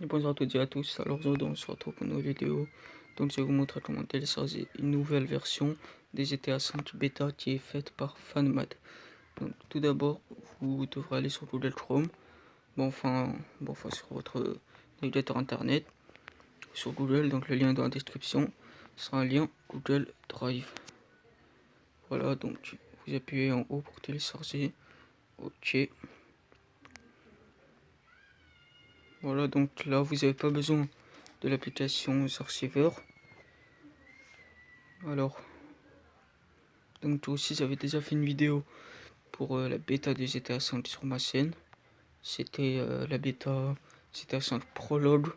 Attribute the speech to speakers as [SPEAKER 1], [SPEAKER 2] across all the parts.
[SPEAKER 1] Bonjour à toutes et à tous, alors aujourd'hui on se retrouve pour une nouvelle vidéo. Donc je vais vous montrer comment télécharger une nouvelle version des GTA 5 bêta qui est faite par FanMad. Donc tout d'abord vous devrez aller sur Google Chrome, enfin sur votre navigateur internet, sur Google, donc le lien est dans la description, ce sera un lien Google Drive. Voilà, donc vous appuyez en haut pour télécharger, ok. Voilà, donc là vous n'avez pas besoin de l'application Archiveur. Alors, donc aussi j'avais déjà fait une vidéo pour la bêta de GTA 5 sur ma chaîne. C'était la bêta GTA 5 Prologue.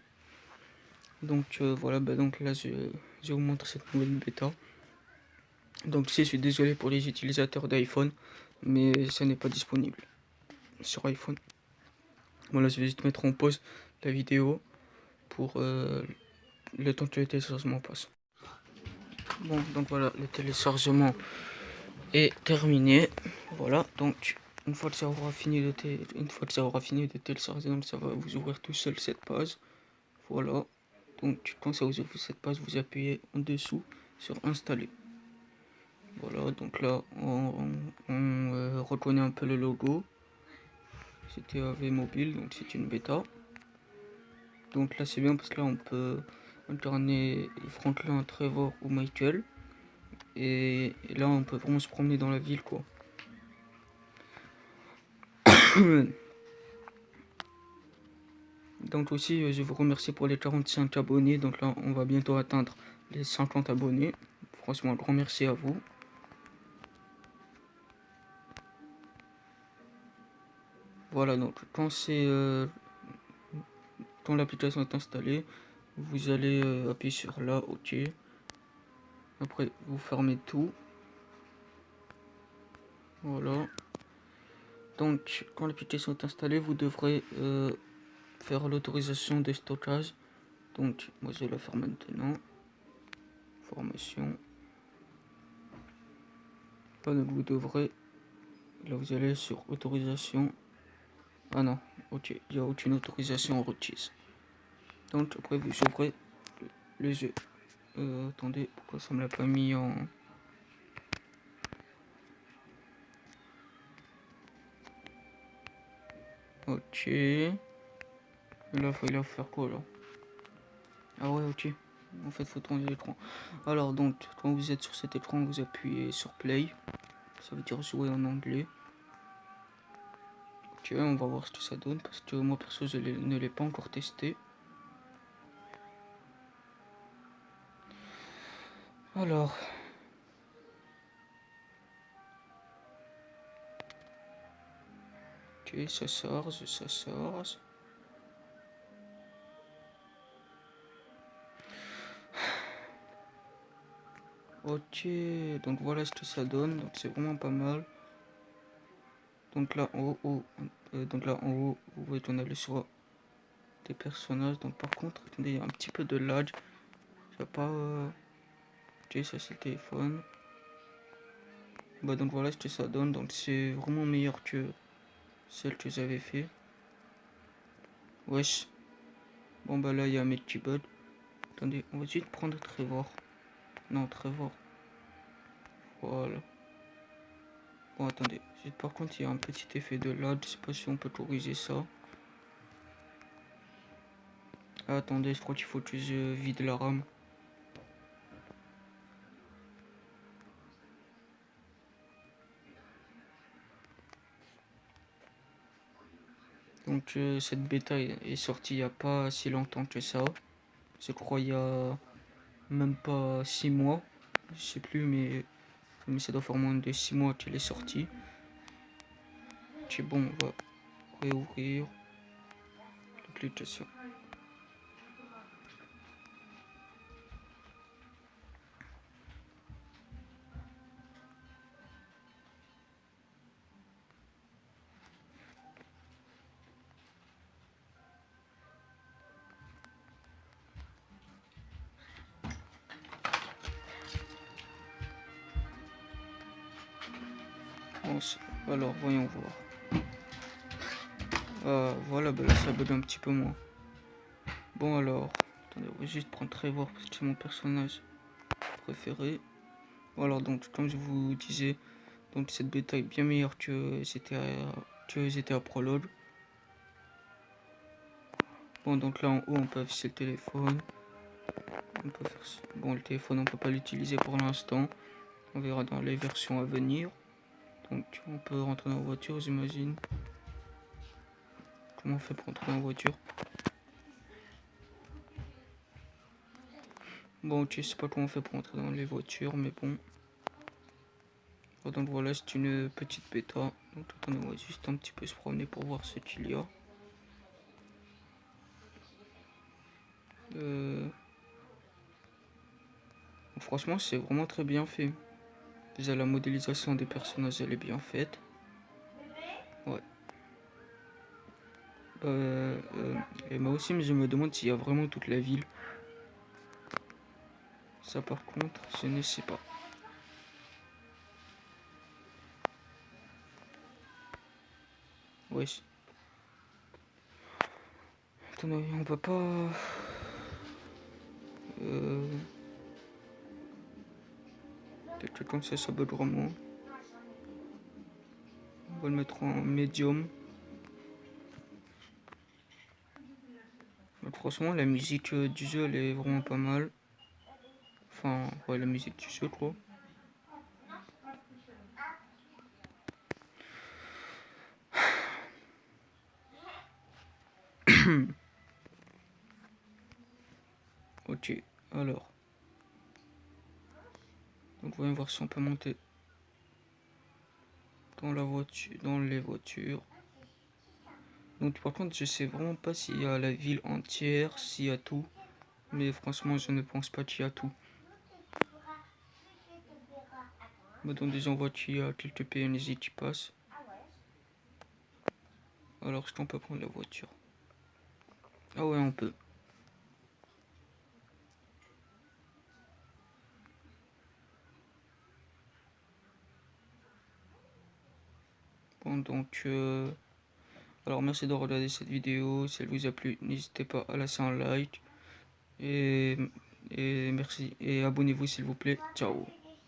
[SPEAKER 1] Donc voilà, donc là je vous montre cette nouvelle bêta. Donc je suis désolé pour les utilisateurs d'iPhone, mais ça n'est pas disponible sur iPhone. Voilà, je vais juste mettre en pause la vidéo pour le temps que le téléchargement passe. Bon, donc voilà, le téléchargement est terminé. Voilà, donc une fois que ça aura fini de télécharger, donc ça va vous ouvrir tout seul cette page. Voilà, donc quand ça vous ouvre cette page, vous appuyez en dessous sur installer. Voilà, donc là on reconnaît un peu le logo. C'était AV Mobile, donc c'est une bêta. Donc là c'est bien parce que là on peut incarner Franklin, Trevor ou Michael. Et là on peut vraiment se promener dans la ville quoi. Donc aussi je vous remercie pour les 45 abonnés. Donc là on va bientôt atteindre les 50 abonnés. Franchement un grand merci à vous. Voilà, donc quand l'application est installée, vous allez appuyer sur là, ok. Après vous fermez tout. Voilà. Donc quand l'application est installée, vous devrez faire l'autorisation de stockage. Donc moi je vais la faire maintenant. Formation. Là donc vous devrez, là vous allez sur autorisation. Ah non, ok, il n'y a aucune autorisation requise. Donc après vous ouvrez le jeu. Attendez, pourquoi ça me l'a pas mis en... Ok. Et là il va faire quoi là? Ah ouais, ok. En fait faut tourner l'écran. Alors donc quand vous êtes sur cet écran, vous appuyez sur play. Ça veut dire jouer en anglais. Ok, on va voir ce que ça donne parce que moi perso je ne l'ai pas encore testé. Alors, ok, ça charge, ça charge. Ok, donc voilà ce que ça donne, donc c'est vraiment pas mal. Donc là en haut, vous voyez qu'on est sur des personnages. Donc par contre, attendez, il y a un petit peu de lag. Je sais pas. Ok, ça c'est le téléphone. Bah donc voilà ce que ça donne. Donc c'est vraiment meilleur que celle que j'avais fait. Wesh. Bon bah là il y a un mec qui bug. Attendez, on va juste prendre Trevor. Non, Trevor. Voilà. Bon attendez, par contre il y a un petit effet de lag. Je sais pas si on peut corriger ça. Ah, attendez, je crois qu'il faut que je vide la RAM. Donc cette bêta est sortie il n'y a pas si longtemps que ça. Je crois il y a même pas 6 mois. Je sais plus mais ça doit faire moins de 6 mois qu'elle est sortie. C'est bon, on va réouvrir l'application. Alors voyons voir. Voilà, bah là ça bug un petit peu moins. Bon alors, attendez, on va juste prendre Trevor parce que c'est mon personnage préféré. Bon alors donc, comme je vous disais, donc cette bêta est bien meilleure que GTA Prologue. Bon donc là en haut on peut afficher le téléphone. On peut faire... Bon le téléphone on peut pas l'utiliser pour l'instant. On verra dans les versions à venir. Donc on peut rentrer dans la voiture j'imagine. Comment on fait pour rentrer dans la voiture? Bon ok, je sais pas comment on fait pour entrer dans les voitures, mais bon. Donc voilà, c'est une petite bêta. Donc on va juste un petit peu se promener pour voir ce qu'il y a. Franchement, c'est vraiment très bien fait. Déjà, la modélisation des personnages, elle est bien faite. Ouais. Et moi aussi, mais je me demande s'il y a vraiment toute la ville. Ça, par contre, je ne sais pas. Wesh. Attendez, on peut pas... Peut-être que comme ça bug vraiment. On va le mettre en médium. Donc, franchement, la musique du jeu, elle est vraiment pas mal. Enfin, ouais, la musique du jeu, quoi. Ok, alors. Donc, voyons voir si on peut monter dans la voiture, dans les voitures. Donc, par contre, je sais vraiment pas s'il y a la ville entière, s'il y a tout. Mais franchement, je ne pense pas qu'il y a tout. Mais donc, déjà, on voit qu'il y a quelques PNJ qui passent. Alors, est-ce qu'on peut prendre la voiture? Ah ouais, on peut. Bon, donc... Alors, merci de regarder cette vidéo. Si elle vous a plu, n'hésitez pas à laisser un like. Et merci. Et abonnez-vous, s'il vous plaît. Ciao.